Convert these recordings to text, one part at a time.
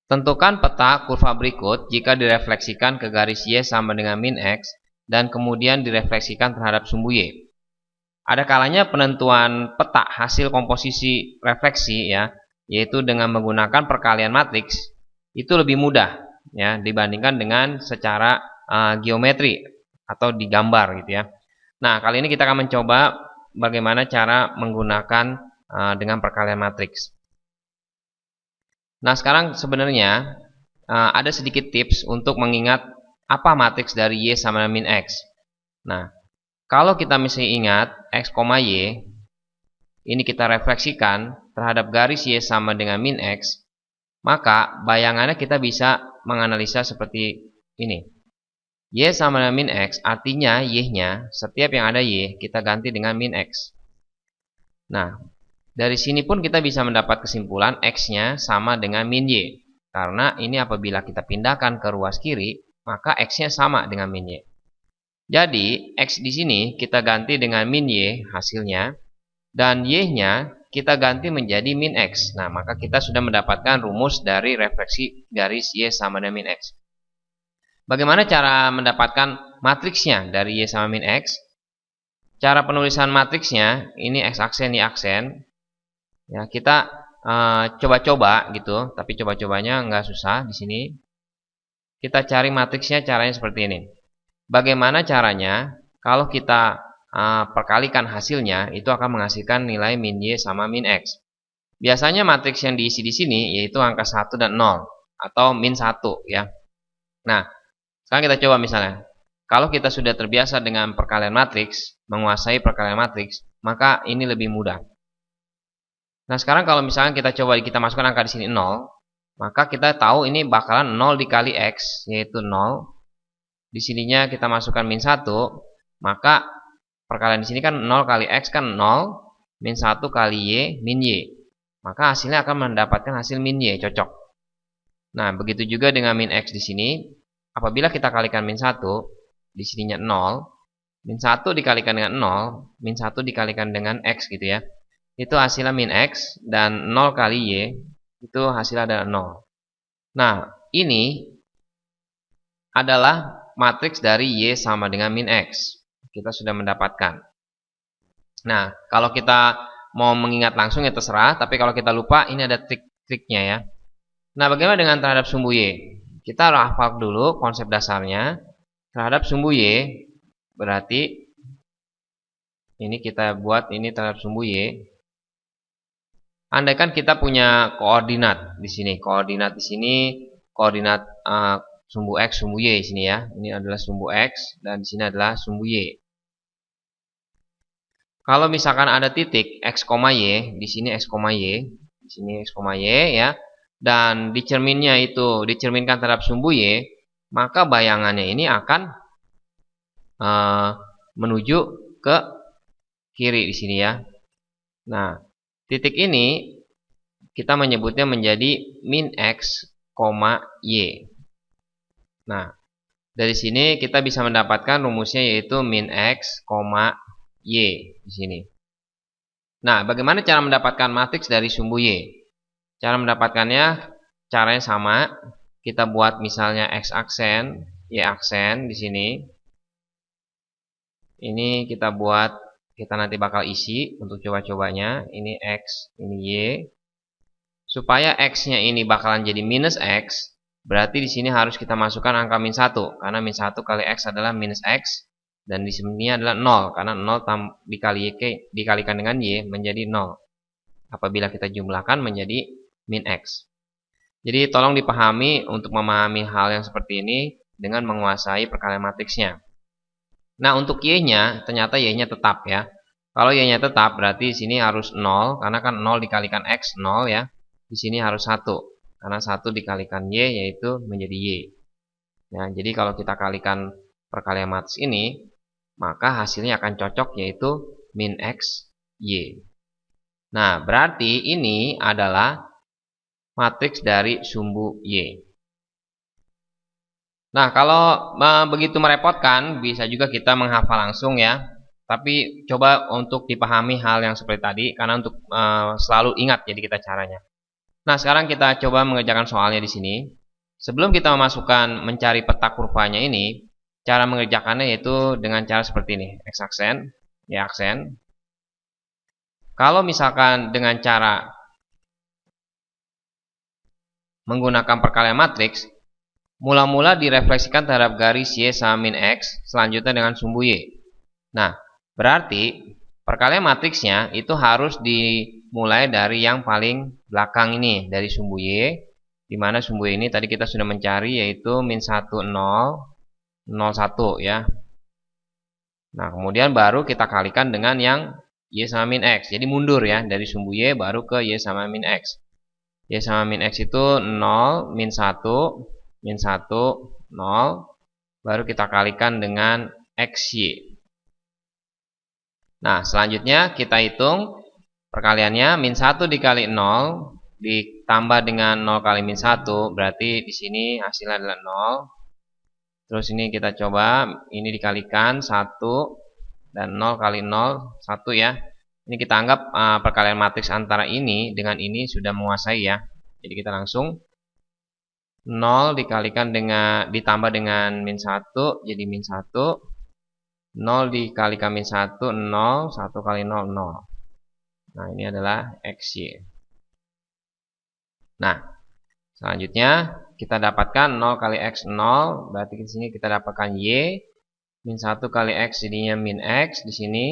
Tentukan peta kurva berikut jika direfleksikan ke garis Y sama dengan min X dan kemudian direfleksikan terhadap sumbu Y. Ada kalanya penentuan peta hasil komposisi refleksi ya, yaitu dengan menggunakan perkalian matriks itu lebih mudah ya dibandingkan dengan secara geometri atau digambar gitu ya. Nah, kali ini kita akan mencoba bagaimana cara menggunakan dengan perkalian matriks. Nah, sekarang sebenarnya ada sedikit tips untuk mengingat apa matriks dari Y sama min X. Nah, kalau kita mesti ingat X, Y, ini kita refleksikan terhadap garis Y sama dengan min X, maka bayangannya kita bisa menganalisa seperti ini. Y sama dengan min X, artinya Y-nya, setiap yang ada Y, kita ganti dengan min X. Nah, dari sini pun kita bisa mendapat kesimpulan X-nya sama dengan min Y. Karena ini apabila kita pindahkan ke ruas kiri, maka X-nya sama dengan min Y. Jadi, X di sini kita ganti dengan min Y hasilnya, dan Y-nya kita ganti menjadi min X. Nah, maka kita sudah mendapatkan rumus dari refleksi garis Y sama dengan min X. Bagaimana cara mendapatkan matriksnya dari Y sama min X? Cara penulisan matriksnya, ini X aksen, Y aksen. Ya, kita coba-coba gitu, tapi coba-cobanya nggak susah di sini. Kita cari matriksnya caranya seperti ini. Bagaimana caranya? Kalau kita perkalikan hasilnya, itu akan menghasilkan nilai min Y sama min X. Biasanya matriks yang diisi di sini yaitu angka 1 dan 0 atau min 1 ya. Nah, sekarang kita coba misalnya. Kalau kita sudah terbiasa dengan perkalian matriks, menguasai perkalian matriks, maka ini lebih mudah. Nah, sekarang kalau misalnya kita masukkan angka di sini 0, maka kita tahu ini bakalan 0 dikali X, yaitu 0. Di sininya kita masukkan min 1, maka perkalian di sini kan 0 kali X kan 0, min 1 kali Y, min Y. Maka hasilnya akan mendapatkan hasil min Y, cocok. Nah, begitu juga dengan min X di sini. Apabila kita kalikan min 1, di sininya 0, min 1 dikalikan dengan 0, min 1 dikalikan dengan X gitu ya. Itu hasilnya min X, dan 0 kali Y itu hasilnya adalah 0. Nah, ini adalah matriks dari Y sama dengan min X. Kita sudah mendapatkan. Nah, kalau kita mau mengingat langsung ya terserah, tapi kalau kita lupa ini ada trik-triknya ya. Nah, bagaimana dengan terhadap sumbu Y? Kita hafal dulu konsep dasarnya. Terhadap sumbu Y berarti ini kita buat ini terhadap sumbu Y. Andaikan kita punya koordinat di sini, koordinat sumbu X, sumbu Y di sini ya. Ini adalah sumbu X dan di sini adalah sumbu Y. Kalau misalkan ada titik X, Y, di sini X, Y, di sini X, Y ya, dan dicerminkan terhadap sumbu Y, maka bayangannya ini akan menuju ke kiri di sini ya. Nah, titik ini kita menyebutnya menjadi min X, Y. Nah, dari sini kita bisa mendapatkan rumusnya yaitu min X, Y di sini. Nah, bagaimana cara mendapatkan matriks dari sumbu Y? Cara mendapatkannya caranya sama. Kita buat misalnya X aksen, Y aksen di sini. Ini kita nanti bakal isi untuk coba-cobanya. Ini X, ini Y. Supaya X-nya ini bakalan jadi minus X, berarti di sini harus kita masukkan angka min 1. Karena min 1 kali X adalah minus X. Dan di sini adalah 0. Karena 0 dikalikan dengan Y menjadi 0. Apabila kita jumlahkan menjadi min X. Jadi tolong dipahami untuk memahami hal yang seperti ini dengan menguasai perkalian matriksnya. Nah, untuk Y-nya, ternyata Y-nya tetap ya. Kalau Y-nya tetap, berarti di sini harus 0, karena kan 0 dikalikan X, 0 ya. Di sini harus 1, karena 1 dikalikan Y, yaitu menjadi Y. Nah, jadi kalau kita kalikan perkalian matriks ini, maka hasilnya akan cocok, yaitu min X, Y. Nah, berarti ini adalah matriks dari sumbu Y. Nah, kalau begitu merepotkan, bisa juga kita menghafal langsung ya. Tapi coba untuk dipahami hal yang seperti tadi, karena untuk selalu ingat jadi kita caranya. Nah, sekarang kita coba mengerjakan soalnya di sini. Sebelum kita mencari peta kurvanya ini, cara mengerjakannya yaitu dengan cara seperti ini, X aksen, Y aksen. Kalau misalkan dengan cara menggunakan perkalian matriks, mula-mula direfleksikan terhadap garis Y sama min X, selanjutnya dengan sumbu Y. Nah, berarti perkalian matriksnya itu harus dimulai dari yang paling belakang ini, dari sumbu Y, di mana sumbu Y ini tadi kita sudah mencari yaitu min 1, 0, 0, 1 ya. Nah, kemudian baru kita kalikan dengan yang Y sama min X. Jadi mundur ya, dari sumbu Y baru ke Y sama min X. Y sama min X itu 0, min 1, min 1, 0, baru kita kalikan dengan XY. Nah, selanjutnya kita hitung perkaliannya, min 1 dikali 0 ditambah dengan 0 kali min 1, berarti di sini hasilnya adalah 0. Terus ini kita coba, ini dikalikan 1 dan 0 kali 0, 1 ya. Ini kita anggap perkalian matriks antara ini dengan ini sudah menguasai ya. Jadi kita langsung 0 dikalikan dengan ditambah dengan min 1, jadi min 1. 0 dikalikan min 1, 0, 1 kali 0, 0. Nah, ini adalah XY. Nah, selanjutnya kita dapatkan 0 kali X 0, berarti di sini kita dapatkan Y. Min 1 kali X jadinya min X di sini.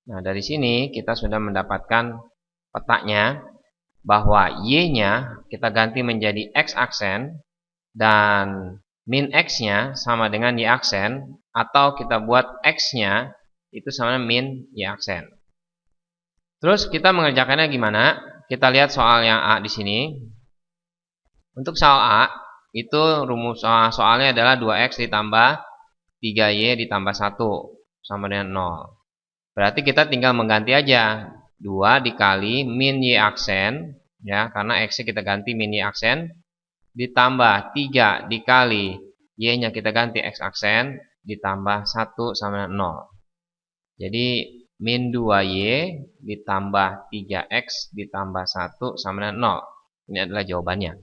Nah, dari sini kita sudah mendapatkan petanya bahwa Y-nya kita ganti menjadi X aksen dan min X-nya sama dengan Y aksen, atau kita buat X-nya itu sama dengan min Y aksen. Terus kita mengerjakannya gimana? Kita lihat soal yang A di sini. Untuk soal A, itu rumus soalnya adalah 2X ditambah 3Y ditambah 1 sama dengan 0. Berarti kita tinggal mengganti aja 2 dikali min Y aksen ya, karena X-nya kita ganti min Y aksen, ditambah 3 dikali Y-nya kita ganti X aksen, ditambah 1 sama dengan 0. Jadi min 2Y ditambah 3X ditambah 1 sama dengan 0. Ini adalah jawabannya.